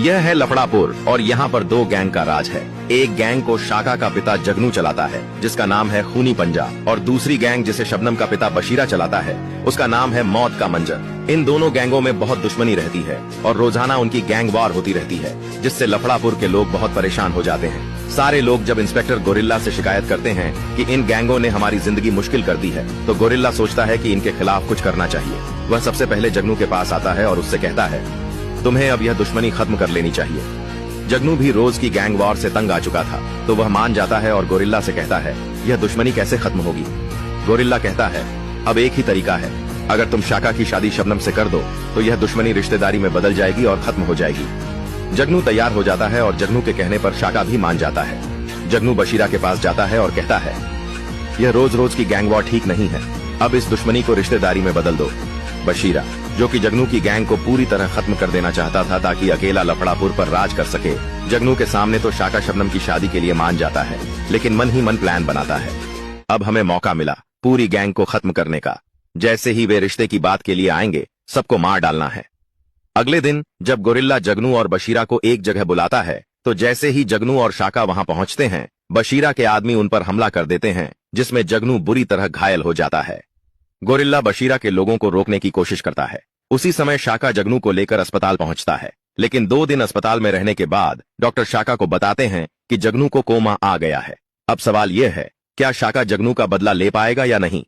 यह है लफड़ापुर और यहाँ पर दो गैंग का राज है। एक गैंग को शाका का पिता जगनू चलाता है जिसका नाम है खूनी पंजा, और दूसरी गैंग जिसे शबनम का पिता बशीरा चलाता है उसका नाम है मौत का मंजर। इन दोनों गैंगों में बहुत दुश्मनी रहती है और रोजाना उनकी गैंग वार होती रहती है, जिससे लफड़ापुर के लोग बहुत परेशान हो जाते हैं। सारे लोग जब इंस्पेक्टर गोरिल्ला से शिकायत करते हैं कि इन गैंगों ने हमारी जिंदगी मुश्किल कर दी है, तो गोरिल्ला सोचता है कि इनके खिलाफ कुछ करना चाहिए। वह सबसे पहले जगनू के पास आता है और उससे कहता है, तुम्हें अब यह दुश्मनी खत्म कर लेनी चाहिए। जगनू भी रोज की गैंग वॉर से तंग आ चुका था, तो वह मान जाता है और गोरिल्ला से कहता है, यह दुश्मनी कैसे खत्म होगी। गोरिल्ला कहता है, अब एक ही तरीका है, अगर तुम शाका की शादी शबनम से कर दो तो यह दुश्मनी रिश्तेदारी में बदल जाएगी और खत्म हो जाएगी। जगनू तैयार हो जाता है और जगनू के कहने पर शाका भी मान जाता है। जगनू बशीरा के पास जाता है और कहता है, यह रोज रोज की गैंग वॉर ठीक नहीं है, अब इस दुश्मनी को रिश्तेदारी में बदल दो। बशीरा, जो कि जगनू की गैंग को पूरी तरह खत्म कर देना चाहता था ताकि अकेला लफड़ापुर पर राज कर सके, जगनू के सामने तो शाका शबनम की शादी के लिए मान जाता है, लेकिन मन ही मन प्लान बनाता है। अब हमें मौका मिला पूरी गैंग को खत्म करने का। जैसे ही वे रिश्ते की बात के लिए आएंगे, सबको मार डालना है। अगले दिन जब गोरिल्ला जगनू और बशीरा को एक जगह बुलाता है, तो जैसे ही जगनू और शाका वहां पहुंचते हैं, बशीरा के आदमी उन पर हमला कर देते हैं, जिसमें जगनू बुरी तरह घायल हो जाता है। गोरिल्ला बशीरा के लोगों को रोकने की कोशिश करता है। उसी समय शाका जगनू को लेकर अस्पताल पहुंचता है, लेकिन 2 दिन अस्पताल में रहने के बाद डॉक्टर शाका को बताते हैं कि जगनू को कोमा आ गया है। अब सवाल यह है, क्या शाका जगनू का बदला ले पाएगा या नहीं।